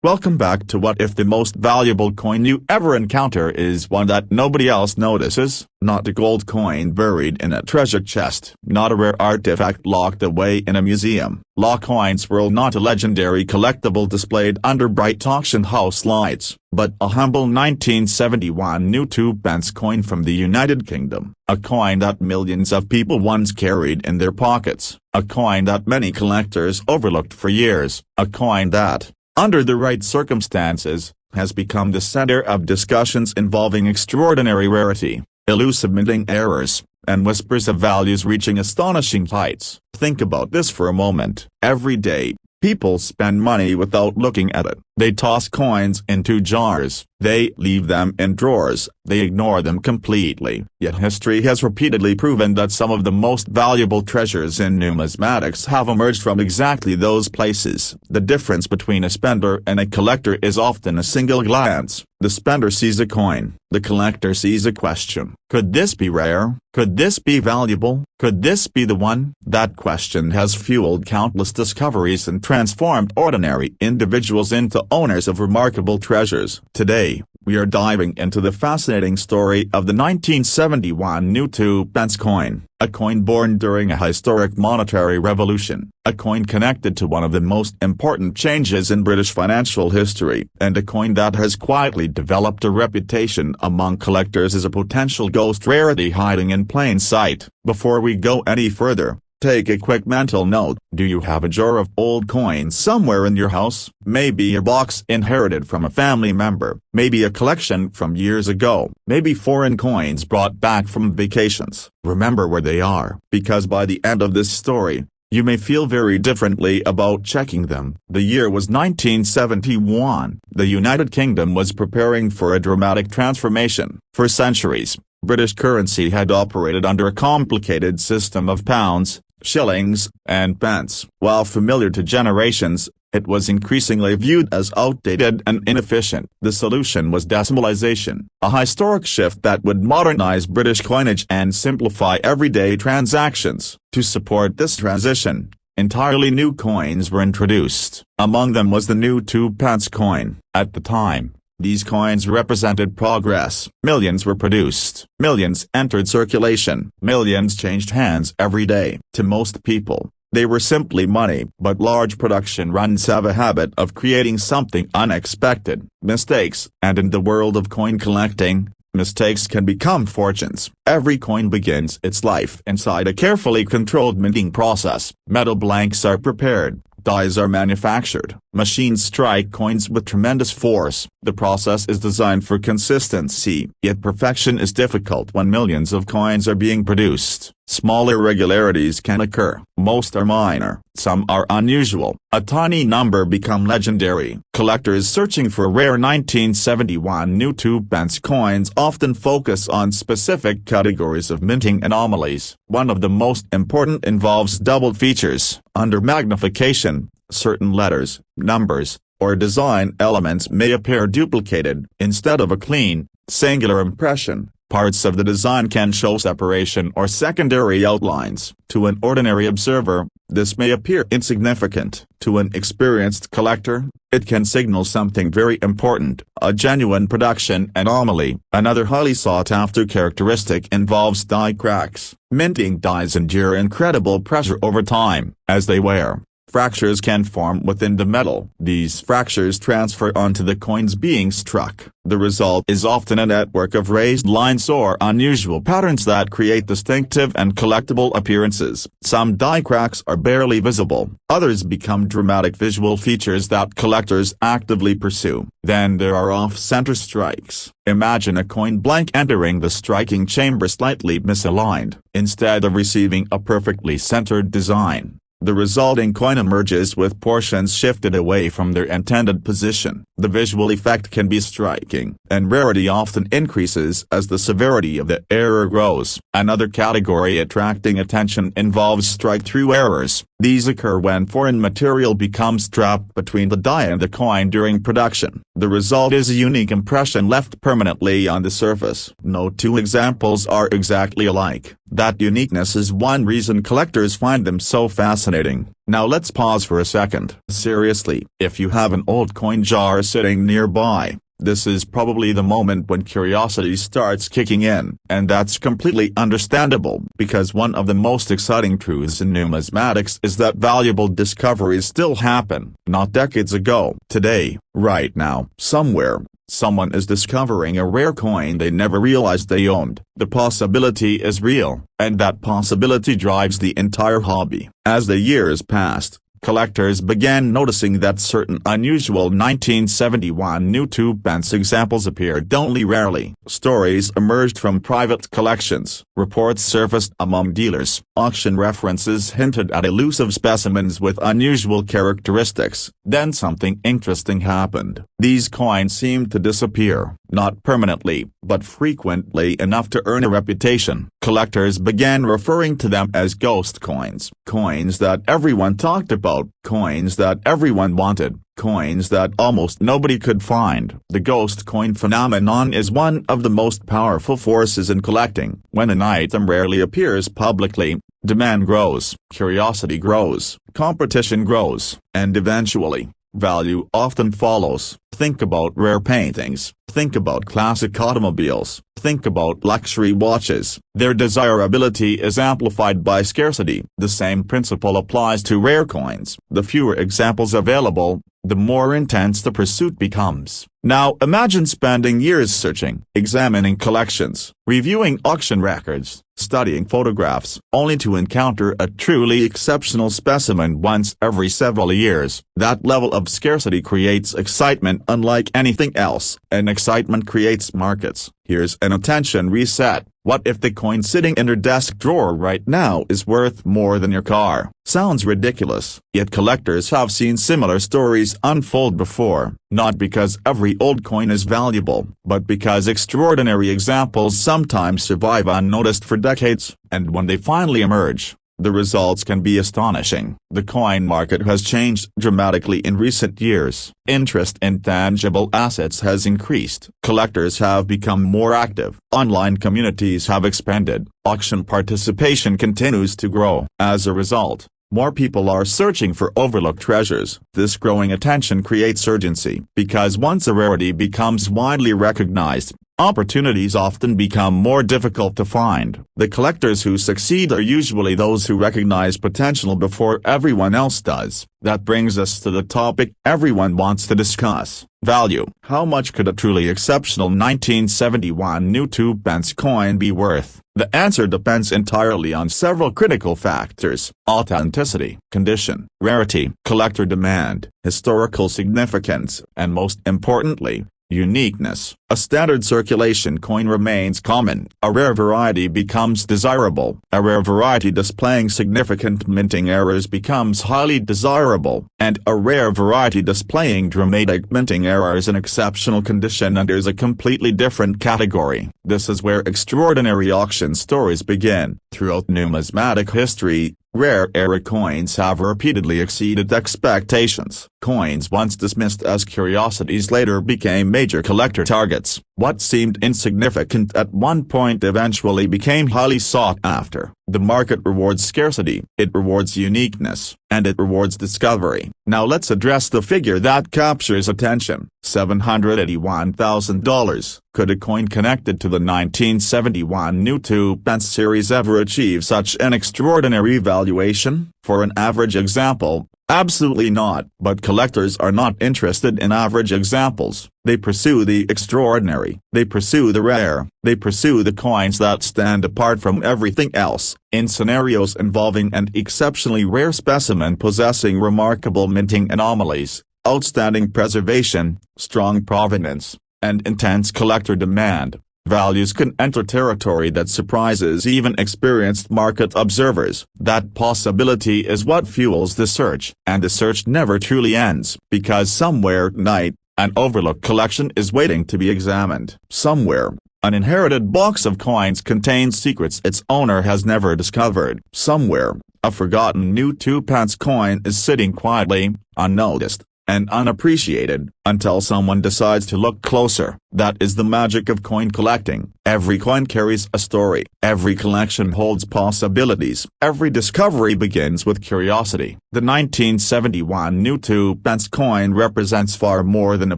Welcome back to What If the most valuable coin you ever encounter is one that nobody else notices, not a gold coin buried in a treasure chest, not a rare artifact locked away in a museum. Law coins were not a legendary collectible displayed under bright auction house lights, but a humble 1971 new 2-pence coin from the United Kingdom, a coin that millions of people once carried in their pockets, a coin that many collectors overlooked for years, a coin that, under the right circumstances, has become the center of discussions involving extraordinary rarity, elucidating errors, and whispers of values reaching astonishing heights. Think about this for a moment. Every day, people spend money without looking at it. They toss coins into jars, they leave them in drawers, they ignore them completely. Yet history has repeatedly proven that some of the most valuable treasures in numismatics have emerged from exactly those places. The difference between a spender and a collector is often a single glance. The spender sees a coin, the collector sees a question. Could this be rare? Could this be valuable? Could this be the one? That question has fueled countless discoveries and transformed ordinary individuals into owners of remarkable treasures. Today, we are diving into the fascinating story of the 1971 new 2-pence coin, a coin born during a historic monetary revolution, a coin connected to one of the most important changes in British financial history, and a coin that has quietly developed a reputation among collectors as a potential ghost rarity hiding in plain sight. Before we go any further, take a quick mental note. Do you have a jar of old coins somewhere in your house? Maybe a box inherited from a family member, maybe a collection from years ago, maybe foreign coins brought back from vacations. Remember where they are, because by the end of this story, you may feel very differently about checking them. The year was 1971. The United Kingdom was preparing for a dramatic transformation. For centuries, British currency had operated under a complicated system of pounds, shillings, and pence. While familiar to generations, it was increasingly viewed as outdated and inefficient. The solution was decimalization, a historic shift that would modernize British coinage and simplify everyday transactions. To support this transition, entirely new coins were introduced. Among them was the new 2-pence coin. At the time, these coins represented progress. Millions were produced. Millions entered circulation. Millions changed hands every day. To most people, they were simply money. But large production runs have a habit of creating something unexpected, mistakes. And in the world of coin collecting, mistakes can become fortunes. Every coin begins its life inside a carefully controlled minting process. Metal blanks are prepared. Dies are manufactured. Machines strike coins with tremendous force. The process is designed for consistency. Yet perfection is difficult when millions of coins are being produced. Small irregularities can occur. Most are minor. Some are unusual. A tiny number become legendary. Collectors searching for rare 1971 new 2-pence coins often focus on specific categories of minting anomalies. One of the most important involves double features. Under magnification, certain letters, numbers, or design elements may appear duplicated. Instead of a clean, singular impression, parts of the design can show separation or secondary outlines. To an ordinary observer, this may appear insignificant. To an experienced collector, it can signal something very important, a genuine production anomaly. Another highly sought-after characteristic involves die cracks. Minting dies endure incredible pressure over time. As they wear, fractures can form within the metal. These fractures transfer onto the coins being struck. The result is often a network of raised lines or unusual patterns that create distinctive and collectible appearances. Some die cracks are barely visible. Others become dramatic visual features that collectors actively pursue. Then there are off-center strikes. Imagine a coin blank entering the striking chamber slightly misaligned. Instead of receiving a perfectly centered design, the resulting coin emerges with portions shifted away from their intended position. The visual effect can be striking, and rarity often increases as the severity of the error grows. Another category attracting attention involves strike-through errors. These occur when foreign material becomes trapped between the die and the coin during production. The result is a unique impression left permanently on the surface. No two examples are exactly alike. That uniqueness is one reason collectors find them so fascinating. Now let's pause for a second. Seriously, if you have an old coin jar sitting nearby, this is probably the moment when curiosity starts kicking in, and that's completely understandable, because one of the most exciting truths in numismatics is that valuable discoveries still happen, not decades ago. Today, right now, somewhere, someone is discovering a rare coin they never realized they owned. The possibility is real, and that possibility drives the entire hobby. As the years passed, collectors began noticing that certain unusual 1971 new 2-pence examples appeared only rarely. Stories emerged from private collections, reports surfaced among dealers, auction references hinted at elusive specimens with unusual characteristics. Then something interesting happened. These coins seemed to disappear, not permanently, but frequently enough to earn a reputation. Collectors began referring to them as ghost coins. Coins that everyone talked about, coins that everyone wanted, coins that almost nobody could find. The ghost coin phenomenon is one of the most powerful forces in collecting. When an item rarely appears publicly, demand grows, curiosity grows, competition grows, and eventually, value often follows. Think about rare paintings, think about classic automobiles, think about luxury watches. Their desirability is amplified by scarcity. The same principle applies to rare coins. The fewer examples available, the more intense the pursuit becomes. Now imagine spending years searching, examining collections, reviewing auction records, studying photographs, only to encounter a truly exceptional specimen once every several years. That level of scarcity creates excitement unlike anything else, and excitement creates markets. Here's an attention reset. What if the coin sitting in your desk drawer right now is worth more than your car? Sounds ridiculous, yet collectors have seen similar stories unfold before, not because every old coin is valuable, but because extraordinary examples sometimes survive unnoticed for decades, and when they finally emerge, the results can be astonishing. The coin market has changed dramatically in recent years. Interest in tangible assets has increased. Collectors have become more active. Online communities have expanded. Auction participation continues to grow. As a result, more people are searching for overlooked treasures. This growing attention creates urgency, because once a rarity becomes widely recognized, opportunities often become more difficult to find. The collectors who succeed are usually those who recognize potential before everyone else does. That brings us to the topic everyone wants to discuss: value. How much could a truly exceptional 1971 new 2-pence coin be worth? The answer depends entirely on several critical factors: authenticity, condition, rarity, collector demand, historical significance, and most importantly, uniqueness. A standard circulation coin remains common. A rare variety becomes desirable. A rare variety displaying significant minting errors becomes highly desirable. And a rare variety displaying dramatic minting errors in exceptional condition enters a completely different category. This is where extraordinary auction stories begin. Throughout numismatic history, rare era coins have repeatedly exceeded expectations. Coins once dismissed as curiosities later became major collector targets. What seemed insignificant at one point eventually became highly sought after. The market rewards scarcity, it rewards uniqueness, and it rewards discovery. Now let's address the figure that captures attention: $781,000. Could a coin connected to the 1971 new 2-pence series ever achieve such an extraordinary valuation? For an average example, absolutely not. But collectors are not interested in average examples. They pursue the extraordinary. They pursue the rare. They pursue the coins that stand apart from everything else. In scenarios involving an exceptionally rare specimen possessing remarkable minting anomalies, outstanding preservation, strong provenance, and intense collector demand, values can enter territory that surprises even experienced market observers. That possibility is what fuels the search. And the search never truly ends, because somewhere at night, an overlooked collection is waiting to be examined. Somewhere, an inherited box of coins contains secrets its owner has never discovered. Somewhere, a forgotten new 2-pence coin is sitting quietly, unnoticed, and unappreciated, until someone decides to look closer. That is the magic of coin collecting. Every coin carries a story. Every collection holds possibilities. Every discovery begins with curiosity. The 1971 new 2-pence coin represents far more than a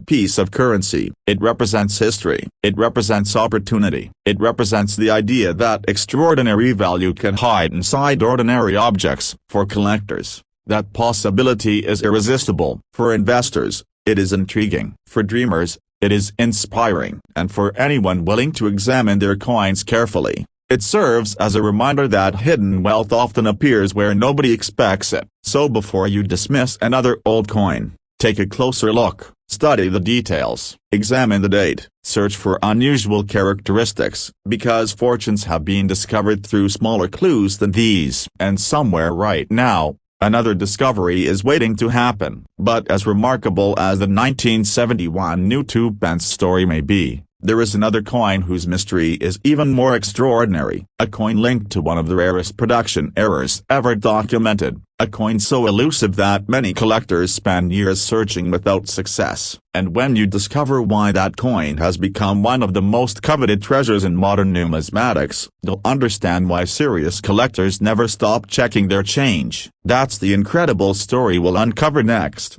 piece of currency. It represents history. It represents opportunity. It represents the idea that extraordinary value can hide inside ordinary objects. For collectors, that possibility is irresistible. For investors, it is intriguing. For dreamers, it is inspiring. And for anyone willing to examine their coins carefully, it serves as a reminder that hidden wealth often appears where nobody expects it. So before you dismiss another old coin, take a closer look, study the details, examine the date, search for unusual characteristics, because fortunes have been discovered through smaller clues than these. And somewhere right now, another discovery is waiting to happen. But as remarkable as the 1971 new 2-pence story may be, there is another coin whose mystery is even more extraordinary. A coin linked to one of the rarest production errors ever documented. A coin so elusive that many collectors spend years searching without success. And when you discover why that coin has become one of the most coveted treasures in modern numismatics, you'll understand why serious collectors never stop checking their change. That's the incredible story we'll uncover next.